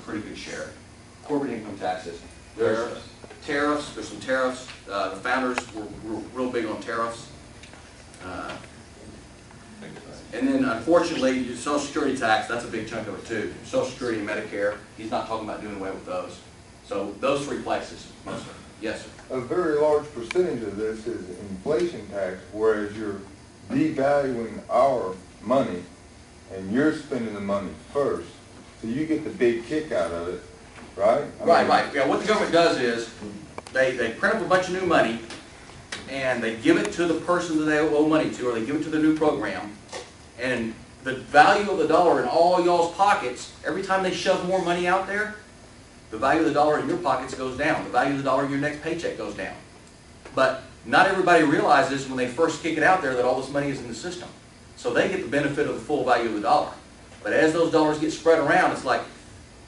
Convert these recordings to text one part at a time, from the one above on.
pretty good share. Corporate income taxes. There's tariffs. There's some tariffs. The founders were real big on tariffs. And then, unfortunately, your Social Security tax, that's a big chunk of it too. Social Security and Medicare, he's not talking about doing away with those. So those three places, mostly. Yes, sir. A very large percentage of this is inflation tax, whereas you're devaluing our money and you're spending the money first. So you get the big kick out of it, right? Right. Yeah, what the government does is they print up a bunch of new money and they give it to the person that they owe money to, or they give it to the new program. And the value of the dollar in all y'all's pockets, every time they shove more money out there, the value of the dollar in your pockets goes down. The value of the dollar in your next paycheck goes down. But not everybody realizes when they first kick it out there that all this money is in the system. So they get the benefit of the full value of the dollar. But as those dollars get spread around, it's like,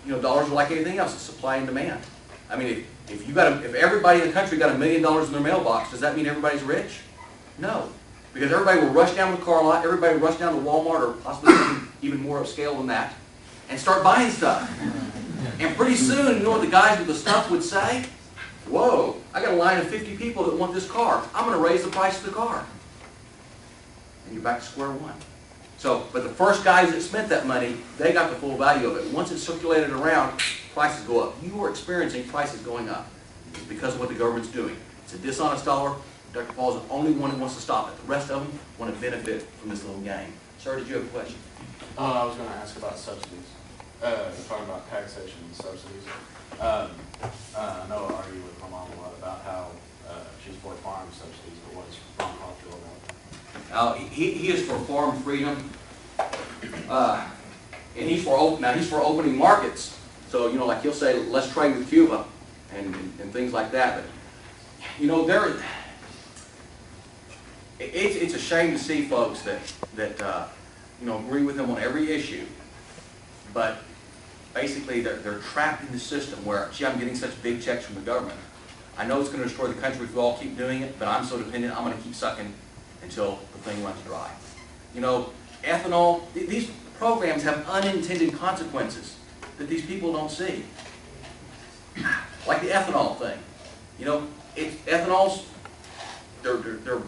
dollars are like anything else. It's supply and demand. I mean, if everybody in the country got $1 million in their mailbox, does that mean everybody's rich? No. Because everybody will rush down to the car lot, everybody will rush down to Walmart, or possibly even more upscale than that, and start buying stuff. And pretty soon, you know what the guys with the stuff would say? Whoa, I got a line of 50 people that want this car. I'm going to raise the price of the car. And you're back to square one. So, but the first guys that spent that money, they got the full value of it. Once it's circulated around, prices go up. You are experiencing prices going up. It's because of what the government's doing. It's a dishonest dollar. Dr. Paul is the only one who wants to stop it. The rest of them want to benefit from this little game. Sir, did you have a question? I was going to ask about subsidies. Talking about taxation and subsidies. I know I argue with my mom a lot about how she's for farm subsidies, but what's Ron Paul feel about it? He is for farm freedom, and he's for opening markets. So like he'll say, let's trade with Cuba, and things like that. But it's a shame to see folks that agree with him on every issue, but basically they're trapped in the system where, gee, I'm getting such big checks from the government. I know it's going to destroy the country if we all keep doing it, but I'm so dependent, I'm going to keep sucking until the thing runs dry. Ethanol, these programs have unintended consequences that these people don't see. Like the ethanol thing. Ethanol's, they're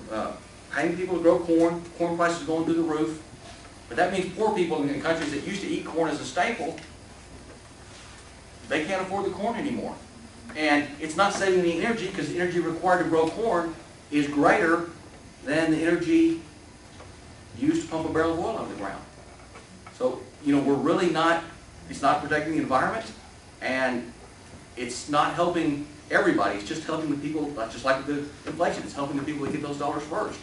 paying people to grow corn. Corn prices are going through the roof. But that means poor people in countries that used to eat corn as a staple, they can't afford the corn anymore. And it's not saving the energy, because the energy required to grow corn is greater than the energy used to pump a barrel of oil out of the ground. So, we're really not, it's not protecting the environment, and it's not helping everybody. It's just helping the people, just like the inflation, it's helping the people that get those dollars first.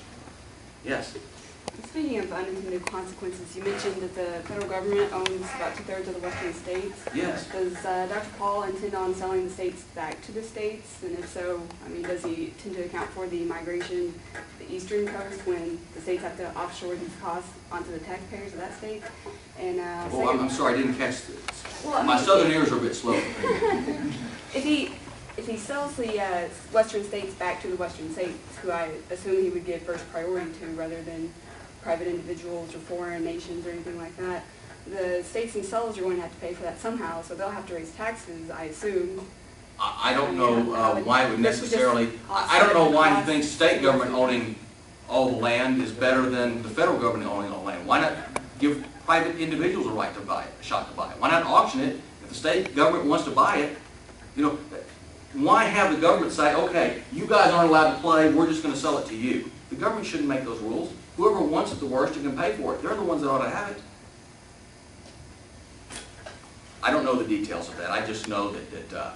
Yes? Speaking of unintended consequences, you mentioned that the federal government owns about 2/3 of the western states. Yes. Does Dr. Paul intend on selling the states back to the states? And if so, does he tend to account for the migration to the eastern coast when the states have to offshore these costs onto the taxpayers of that state? And well, I'm sorry, I didn't catch this. Well, my southern ears are a bit slow. If he sells the western states back to the western states, who I assume he would give first priority to rather than private individuals or foreign nations or anything like that, the states themselves are going to have to pay for that somehow, so they'll have to raise taxes, I assume. I don't know why it would necessarily, I don't know why he thinks state government owning all the land is better than the federal government owning all the land. Why not give private individuals a right to buy it, a shot to buy it? Why not auction it? If the state government wants to buy it, why have the government say, okay, you guys aren't allowed to play, we're just going to sell it to you? The government shouldn't make those rules. Whoever wants it the worst and can pay for it, they're the ones that ought to have it. I don't know the details of that. I just know that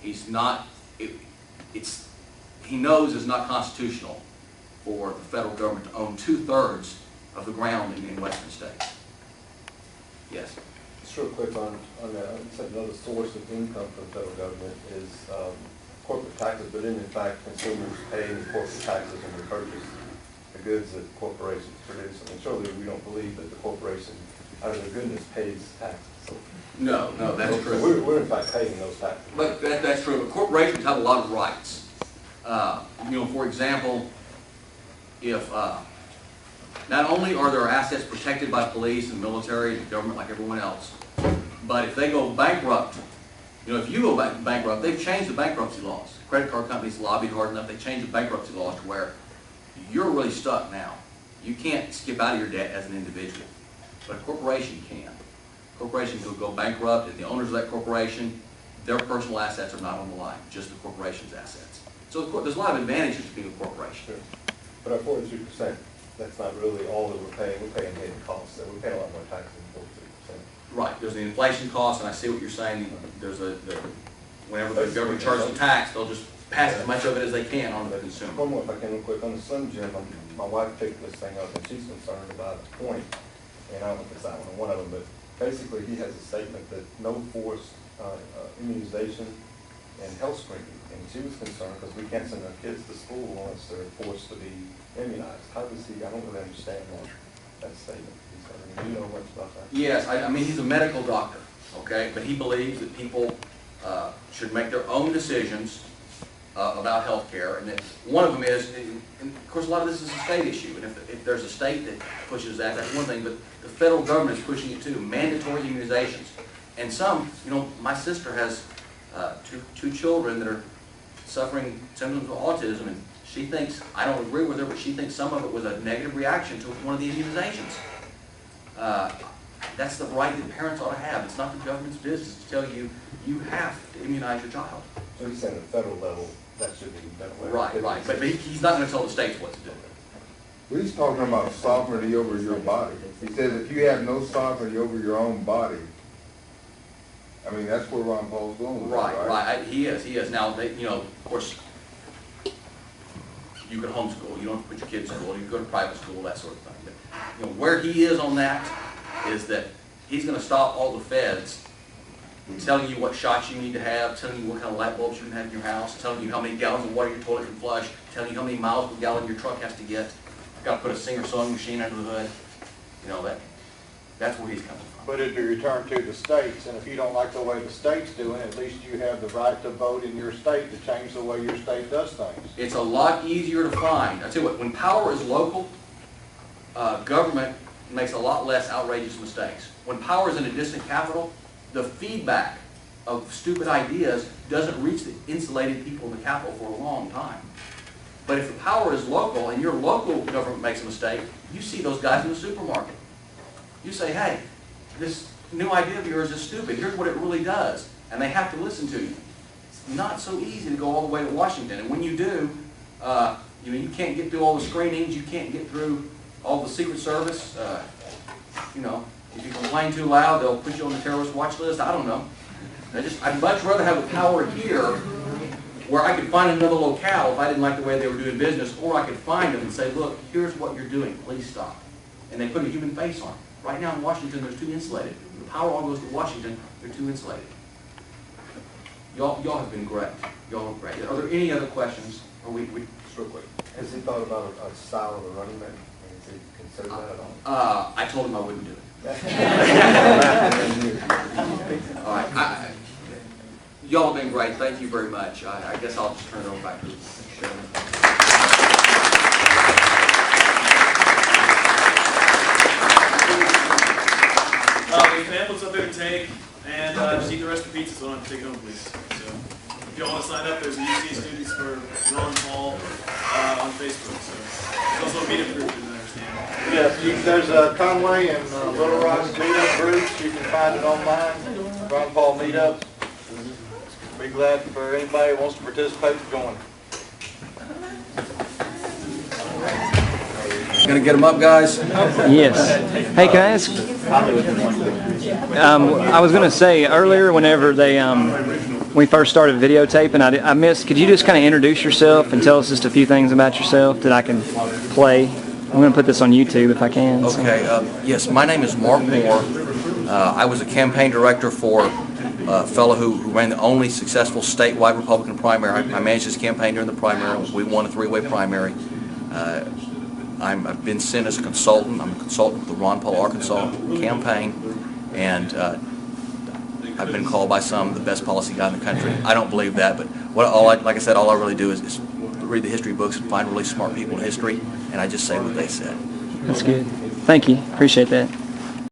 he's not, he knows it's not constitutional for the federal government to own 2/3 of the ground in western states. Yes? Just real quick on that, I said another source of income for the federal government is corporate taxes, but in fact consumers pay the corporate taxes when they purchase the goods that corporations produce. Surely we don't believe that the corporation, out of their goodness, pays taxes. So, no, that's true. We're in fact paying those taxes. But that's true. But corporations have a lot of rights. For example, if not only are their assets protected by police and military and government like everyone else, But if they go bankrupt, if you go bankrupt, they've changed the bankruptcy laws. Credit card companies lobbied hard enough, they changed the bankruptcy laws to where you're really stuck now. You can't skip out of your debt as an individual, but a corporation can. A corporation could go bankrupt, and the owners of that corporation, their personal assets are not on the line, just the corporation's assets. So there's a lot of advantages to being a corporation. Sure. But our 43%, that's not really all that we're paying. We're paying hidden costs, so we're paying a lot more taxes than 43%. Right, there's the inflation cost, and I see what you're saying. Whenever the government charges a tax, they'll just pass as much of it as they can on to the consumer. One more, if I can, real quick. On the Slim Jim, my wife picked this thing up, and she's concerned about a point, and I don't know if it's that one or one of them, but basically he has a statement that no forced immunization and health screening. And she was concerned because we can't send our kids to school unless they're forced to be immunized. How does he, I don't really understand that statement. Do you know much about that? Yes, I mean, he's a medical doctor, okay, but he believes that people should make their own decisions about health care, and that one of them is, and of course a lot of this is a state issue, and if there's a state that pushes that, that's one thing, but the federal government is pushing it too, mandatory immunizations. And some, my sister has two children that are suffering symptoms of autism, and she thinks, I don't agree with her, but she thinks some of it was a negative reaction to one of the immunizations. That's the right that parents ought to have. It's not the government's business to tell you, you have to immunize your child. So he's saying at the federal level, that should be done away. Right. But he's not going to tell the states what to do. Well, he's talking about sovereignty over your body. He says if you have no sovereignty over your own body, I mean, that's where Ron Paul's going with it, Right. He is. Now, of course, you can homeschool. You don't have to put your kids in school. You can go to private school, that sort of thing. But, where he is on that is that he's going to stop all the feds telling you what shots you need to have, telling you what kind of light bulbs you can have in your house, telling you how many gallons of water your toilet can flush, telling you how many miles per gallon your truck has to get. You've got to put a Singer sewing machine under the hood. That's where he's coming from. But it'd be returned to the states, and if you don't like the way the state's doing it, at least you have the right to vote in your state to change the way your state does things. It's a lot easier to find. I tell you what, when power is local, government makes a lot less outrageous mistakes. When power is in a distant capital, the feedback of stupid ideas doesn't reach the insulated people in the capital for a long time. But if the power is local and your local government makes a mistake, you see those guys in the supermarket. You say, hey, this new idea of yours is stupid. Here's what it really does. And they have to listen to you. It's not so easy to go all the way to Washington. And when you do, you can't get through all the screenings. You can't get through all the Secret Service. If you complain too loud, they'll put you on the terrorist watch list. I don't know. I'd much rather have the power here where I could find another locale if I didn't like the way they were doing business, or I could find them and say, look, here's what you're doing. Please stop. And they put a human face on it. Right now in Washington, they're too insulated. The power all goes to Washington. They're too insulated. Y'all have been great. Y'all are great. Are there any other questions? Or we just real quick. Has he thought about a style of a running back? Has he considered that at all? I told him I wouldn't do it. All right. Y'all have been great. Thank you very much. I guess I'll just turn it over back to Sharon. The pamphlets up there to take, and just eat the rest of the pizza so I don't have to take it home, please. So, if y'all want to sign up, there's a UCA Students for Ron Paul on Facebook. So, there's also a meetup group, as I understand. Yes, there's a Conway and Little Rock meetup groups. You can find it online. Ron Paul Meetup. Be glad for anybody who wants to participate to join. Gonna get them up, guys? Yes. Hey, can I ask? I was gonna say earlier, whenever we first started videotaping, I missed. Could you just kind of introduce yourself and tell us just a few things about yourself that I can play? I'm gonna put this on YouTube if I can. Okay. Yes, my name is Mark Moore. I was a campaign director for a fellow who ran the only successful statewide Republican primary. I managed his campaign during the primary. We won a three-way primary. I've been sent as a consultant. I'm a consultant with the Ron Paul Arkansas campaign, and I've been called by some the best policy guy in the country. I don't believe that, but like I said, all I really do is read the history books and find really smart people in history, and I just say what they said. That's good. Thank you. Appreciate that.